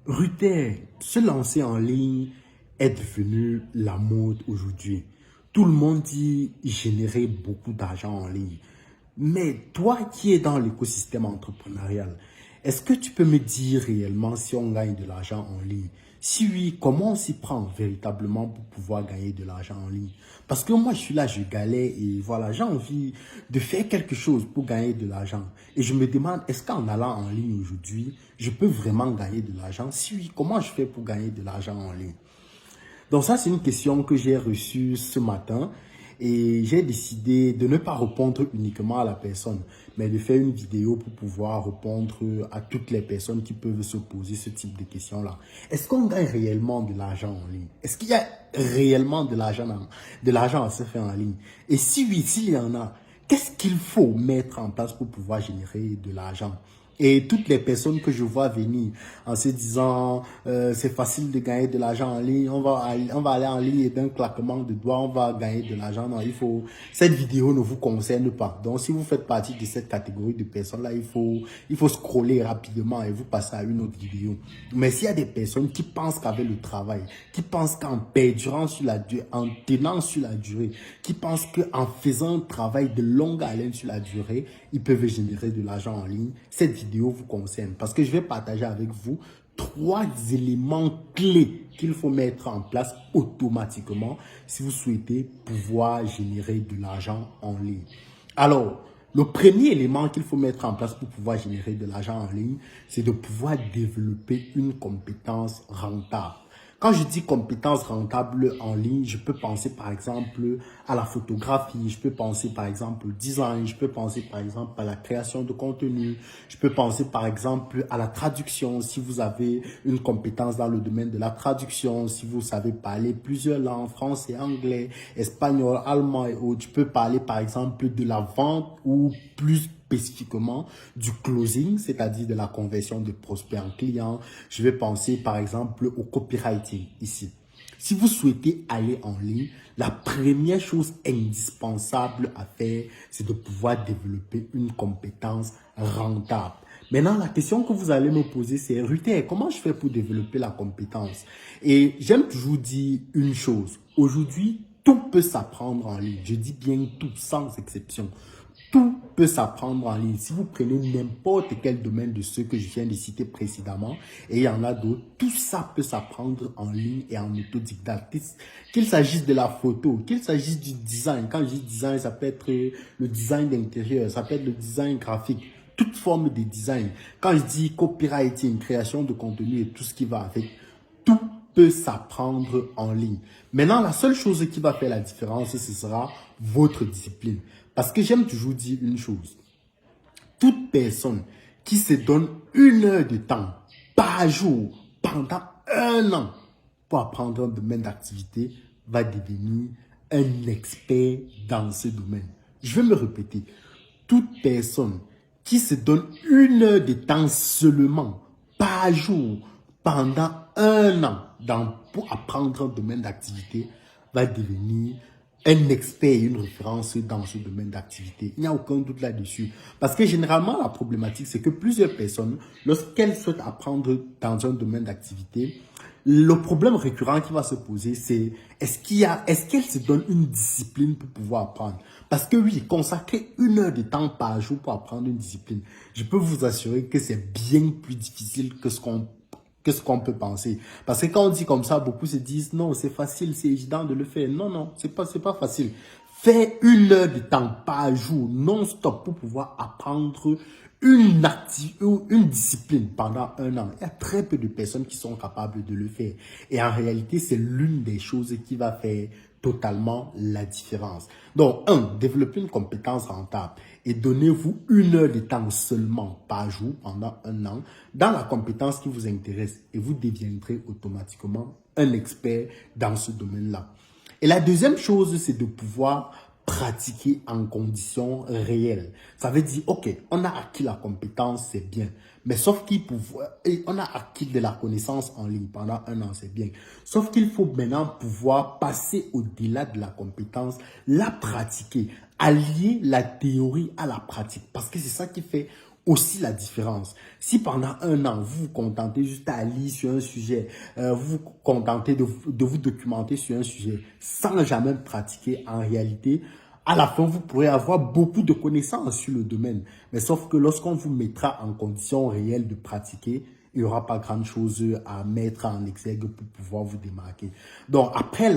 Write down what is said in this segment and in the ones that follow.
Ruther, se lancer en ligne est devenu la mode aujourd'hui. Tout le monde dit générer beaucoup d'argent en ligne. Mais toi qui es dans l'écosystème entrepreneurial, est-ce que tu peux me dire réellement si on gagne de l'argent en ligne? Si oui, comment on s'y prend véritablement pour pouvoir gagner de l'argent en ligne? Parce que moi, je suis là, je galère et voilà, j'ai envie de faire quelque chose pour gagner de l'argent. Et je me demande, est-ce qu'en allant en ligne aujourd'hui, je peux vraiment gagner de l'argent? Si oui, comment je fais pour gagner de l'argent en ligne? Donc ça, c'est une question que j'ai reçue ce matin et j'ai décidé de ne pas répondre uniquement à la personne, mais de faire une vidéo pour pouvoir répondre à toutes les personnes qui peuvent se poser ce type de questions-là. Est-ce qu'on gagne réellement de l'argent en ligne? Est-ce qu'il y a réellement de l'argent à se faire en ligne? Et si oui, s'il y en a, qu'est-ce qu'il faut mettre en place pour pouvoir générer de l'argent? Et toutes les personnes que je vois venir en se disant c'est facile de gagner de l'argent en ligne, on va aller en ligne et d'un claquement de doigts, on va gagner de l'argent. Non, cette vidéo ne vous concerne pas. Donc, si vous faites partie de cette catégorie de personnes-là, il faut scroller rapidement et vous passer à une autre vidéo. Mais s'il y a des personnes qui pensent qu'avec le travail, qui pensent qu'en perdurant sur la durée, en tenant sur la durée, qui pensent qu'en faisant un travail de longue haleine sur la durée, ils peuvent générer de l'argent en ligne, cette vidéo vous concerne. Parce que je vais partager avec vous 3 éléments clés qu'il faut mettre en place automatiquement si vous souhaitez pouvoir générer de l'argent en ligne. Alors, le premier élément qu'il faut mettre en place pour pouvoir générer de l'argent en ligne, c'est de pouvoir développer une compétence rentable. Quand je dis compétence rentable en ligne, je peux penser par exemple à la photographie, je peux penser par exemple au design, je peux penser par exemple à la création de contenu, je peux penser par exemple à la traduction. Si vous avez une compétence dans le domaine de la traduction, si vous savez parler plusieurs langues, français, anglais, espagnol, allemand et autres, je peux parler par exemple de la vente ou plus spécifiquement du closing, c'est-à-dire de la conversion de prospects en clients. Je vais penser par exemple au copywriting ici. Si vous souhaitez aller en ligne, la première chose indispensable à faire, c'est de pouvoir développer une compétence rentable. Maintenant, la question que vous allez me poser, c'est Ruther, comment je fais pour développer la compétence? Et j'aime toujours dire une chose. Aujourd'hui, tout peut s'apprendre en ligne. Je dis bien tout, sans exception. Tout peut s'apprendre en ligne. Si vous prenez n'importe quel domaine de ceux que je viens de citer précédemment, et il y en a d'autres, tout ça peut s'apprendre en ligne et en autodidacte. Qu'il s'agisse de la photo, qu'il s'agisse du design. Quand je dis design, ça peut être le design d'intérieur, ça peut être le design graphique, toute forme de design. Quand je dis copywriting, création de contenu et tout ce qui va avec, tout peut s'apprendre en ligne. Maintenant, la seule chose qui va faire la différence, ce sera votre discipline. Parce que j'aime toujours dire une chose. Toute personne qui se donne 1 heure de temps par jour pendant 1 an pour apprendre un domaine d'activité va devenir un expert dans ce domaine. Je vais me répéter. Toute personne qui se donne 1 heure de temps seulement par jour pendant 1 an pour apprendre un domaine d'activité va devenir un expert et une référence dans ce domaine d'activité. Il n'y a aucun doute là-dessus. Parce que généralement, la problématique, c'est que plusieurs personnes, lorsqu'elles souhaitent apprendre dans un domaine d'activité, le problème récurrent qui va se poser, c'est est-ce qu'elle se donne une discipline pour pouvoir apprendre? Parce que oui, consacrer 1 heure de temps par jour pour apprendre une discipline, je peux vous assurer que c'est bien plus difficile que ce qu'on peut penser. Parce que quand on dit comme ça, beaucoup se disent non, c'est facile, c'est évident de le faire. Non, non, c'est pas facile. Faire 1 heure de temps par jour non-stop pour pouvoir apprendre une discipline pendant 1 an. Il y a très peu de personnes qui sont capables de le faire. Et en réalité, c'est l'une des choses qui va faire totalement la différence. Donc, développer une compétence rentable et donnez-vous 1 heure de temps seulement par jour pendant 1 an dans la compétence qui vous intéresse et vous deviendrez automatiquement un expert dans ce domaine-là. Et la deuxième chose, c'est de pouvoir pratiquer en conditions réelles. Ça veut dire, ok, on a acquis la compétence, c'est bien. Mais sauf on a acquis de la connaissance en ligne pendant 1 an, c'est bien. Sauf qu'il faut maintenant pouvoir passer au-delà de la compétence, la pratiquer, allier la théorie à la pratique. Parce que c'est ça qui fait aussi la différence. Si pendant un an, vous vous contentez juste à lire sur un sujet, vous vous contentez de vous documenter sur un sujet sans jamais pratiquer, en réalité, à la fin, vous pourrez avoir beaucoup de connaissances sur le domaine. Mais sauf que lorsqu'on vous mettra en condition réelle de pratiquer, il n'y aura pas grand-chose à mettre en exergue pour pouvoir vous démarquer. Donc, après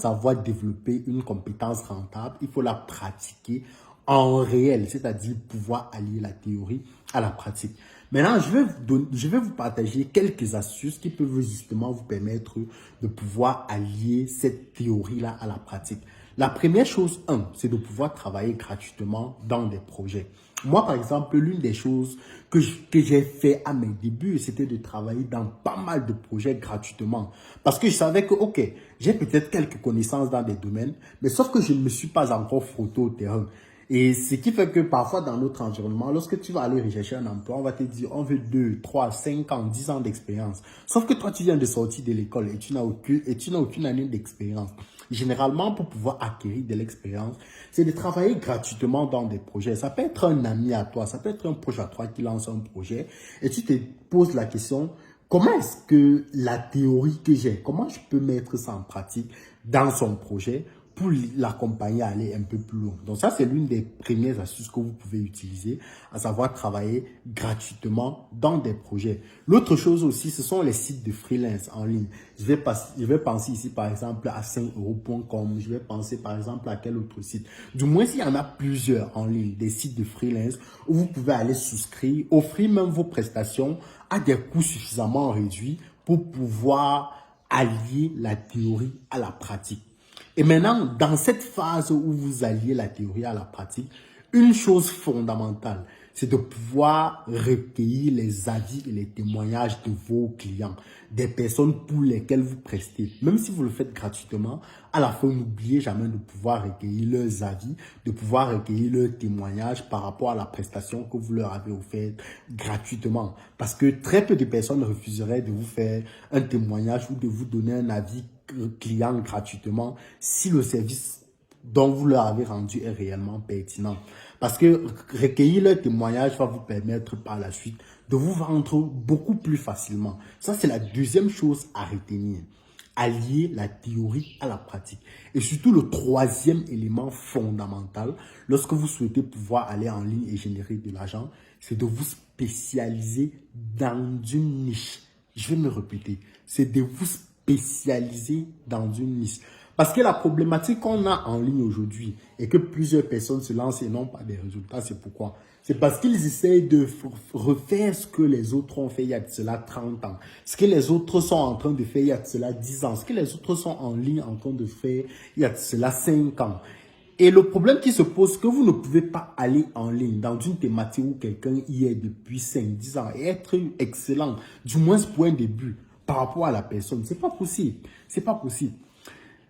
avoir développé une compétence rentable, il faut la pratiquer en réel, c'est-à-dire pouvoir allier la théorie à la pratique. Maintenant, je vais vous partager quelques astuces qui peuvent justement vous permettre de pouvoir allier cette théorie-là à la pratique. La première chose, c'est de pouvoir travailler gratuitement dans des projets. Moi, par exemple, l'une des choses que j'ai fait à mes débuts, c'était de travailler dans pas mal de projets gratuitement. Parce que je savais que, ok, j'ai peut-être quelques connaissances dans des domaines, mais sauf que je ne me suis pas encore frotté au terrain. Et ce qui fait que parfois dans notre environnement, lorsque tu vas aller rechercher un emploi, on va te dire on veut 2, 3, 5 ans, 10 ans d'expérience. Sauf que toi, tu viens de sortir de l'école et tu n'as aucune année d'expérience. Généralement, pour pouvoir acquérir de l'expérience, c'est de travailler gratuitement dans des projets. Ça peut être un ami à toi, ça peut être un proche à toi qui lance un projet et tu te poses la question, comment est-ce que la théorie que j'ai, comment je peux mettre ça en pratique dans son projet pour l'accompagner à aller un peu plus loin. Donc ça, c'est l'une des premières astuces que vous pouvez utiliser, à savoir travailler gratuitement dans des projets. L'autre chose aussi, ce sont les sites de freelance en ligne. Je vais penser ici, par exemple, à 5euros.com. Je vais penser, par exemple, à quel autre site. Du moins, s'il y en a plusieurs en ligne, des sites de freelance où vous pouvez aller souscrire, offrir même vos prestations à des coûts suffisamment réduits pour pouvoir allier la théorie à la pratique. Et maintenant, dans cette phase où vous alliez la théorie à la pratique, une chose fondamentale, c'est de pouvoir recueillir les avis et les témoignages de vos clients, des personnes pour lesquelles vous prestez. Même si vous le faites gratuitement, à la fin, n'oubliez jamais de pouvoir recueillir leurs avis, de pouvoir recueillir leurs témoignages par rapport à la prestation que vous leur avez offerte gratuitement. Parce que très peu de personnes refuseraient de vous faire un témoignage ou de vous donner un avis client gratuitement si le service dont vous leur avez rendu est réellement pertinent. Parce que recueillir leur témoignage va vous permettre par la suite de vous vendre beaucoup plus facilement. Ça, c'est la deuxième chose à retenir. Allier la théorie à la pratique. Et surtout, le troisième élément fondamental, lorsque vous souhaitez pouvoir aller en ligne et générer de l'argent, c'est de vous spécialiser dans une niche. Je vais me répéter. C'est de vous spécialiser dans une niche. Parce que la problématique qu'on a en ligne aujourd'hui et que plusieurs personnes se lancent et n'ont pas des résultats, c'est pourquoi? C'est parce qu'ils essayent de refaire ce que les autres ont fait il y a de cela 30 ans. Ce que les autres sont en train de faire il y a de cela 10 ans. Ce que les autres sont en ligne en train de faire il y a de cela 5 ans. Et le problème qui se pose, c'est que vous ne pouvez pas aller en ligne dans une thématique où quelqu'un y est depuis 5-10 ans et être excellent, du moins pour un début, par rapport à la personne. C'est pas possible. C'est pas possible.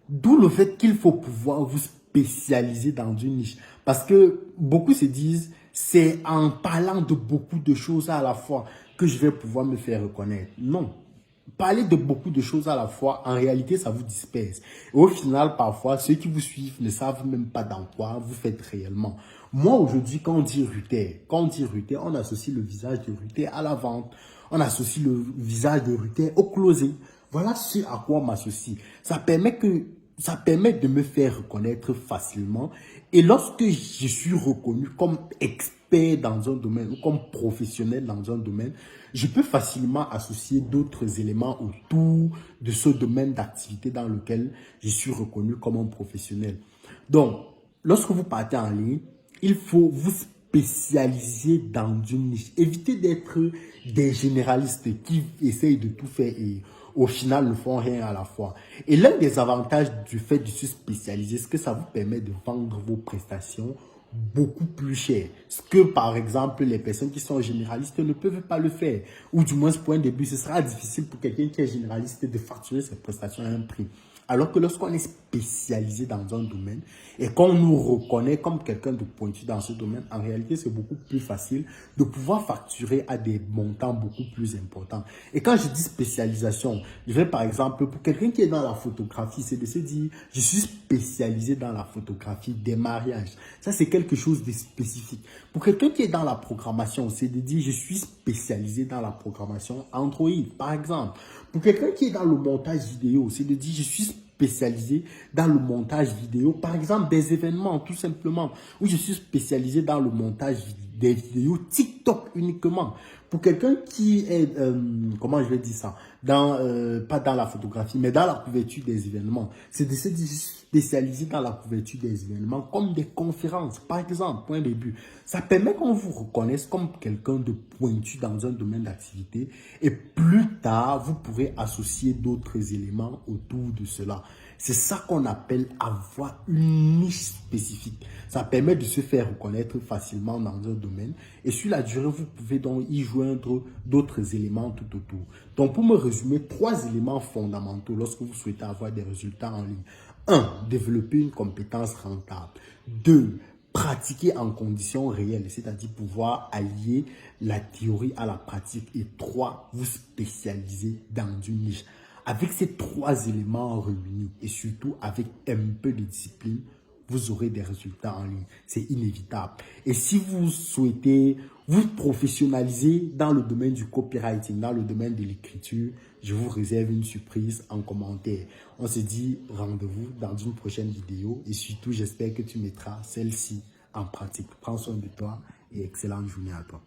D'où le fait qu'il faut pouvoir vous spécialiser dans une niche. Parce que beaucoup se disent, c'est en parlant de beaucoup de choses à la fois que je vais pouvoir me faire reconnaître. Non. Parler de beaucoup de choses à la fois, en réalité, ça vous disperse. Et au final, parfois, ceux qui vous suivent ne savent même pas dans quoi vous faites réellement. Moi, aujourd'hui, quand on dit Ruther, on associe le visage de Ruther à la vente. On associe le visage de Ruther au closing. Voilà ce à quoi on m'associe. Ça permet de me faire reconnaître facilement. Et lorsque je suis reconnu comme expert dans un domaine ou comme professionnel dans un domaine, je peux facilement associer d'autres éléments autour de ce domaine d'activité dans lequel je suis reconnu comme un professionnel. Donc, lorsque vous partez en ligne, il faut vous spécialiser dans une niche. Évitez d'être des généralistes qui essayent de tout faire et au final ne font rien à la fois. Et l'un des avantages du fait de se spécialiser, c'est que ça vous permet de vendre vos prestations beaucoup plus cher. Ce que, par exemple, les personnes qui sont généralistes ne peuvent pas le faire. Ou du moins, pour un début, ce sera difficile pour quelqu'un qui est généraliste de facturer ses prestations à un prix. Alors que lorsqu'on est spécialisé dans un domaine et qu'on nous reconnaît comme quelqu'un de pointu dans ce domaine, en réalité, c'est beaucoup plus facile de pouvoir facturer à des montants beaucoup plus importants. Et quand je dis spécialisation, je vais par exemple, pour quelqu'un qui est dans la photographie, c'est de se dire, je suis spécialisé dans la photographie des mariages. Ça, c'est quelque chose de spécifique. Pour quelqu'un qui est dans la programmation, c'est de dire, je suis spécialisé dans la programmation Android, par exemple. Pour quelqu'un qui est dans le montage vidéo, c'est de dire, je suis spécialisé dans le montage vidéo, par exemple des événements tout simplement, ou je suis spécialisé dans le montage des vidéos TikTok uniquement. Pour quelqu'un qui est, comment je vais dire ça, pas dans la photographie, mais dans la couverture des événements, c'est de se spécialiser dans la couverture des événements comme des conférences, par exemple, point de vue. Ça permet qu'on vous reconnaisse comme quelqu'un de pointu dans un domaine d'activité et plus tard, vous pourrez associer d'autres éléments autour de cela. C'est ça qu'on appelle avoir une niche spécifique. Ça permet de se faire reconnaître facilement dans un domaine et sur la durée, vous pouvez donc y joindre d'autres éléments tout autour. Donc, pour me résumer, 3 éléments fondamentaux lorsque vous souhaitez avoir des résultats en ligne. 1. Développer une compétence rentable. 2. Pratiquer en conditions réelles, c'est-à-dire pouvoir allier la théorie à la pratique. Et 3. Vous spécialiser dans une niche. Avec ces 3 éléments réunis et surtout avec un peu de discipline, vous aurez des résultats en ligne. C'est inévitable. Et si vous souhaitez vous professionnaliser dans le domaine du copywriting, dans le domaine de l'écriture, je vous réserve une surprise en commentaire. On se dit rendez-vous dans une prochaine vidéo et surtout, j'espère que tu mettras celle-ci en pratique. Prends soin de toi et excellente journée à toi.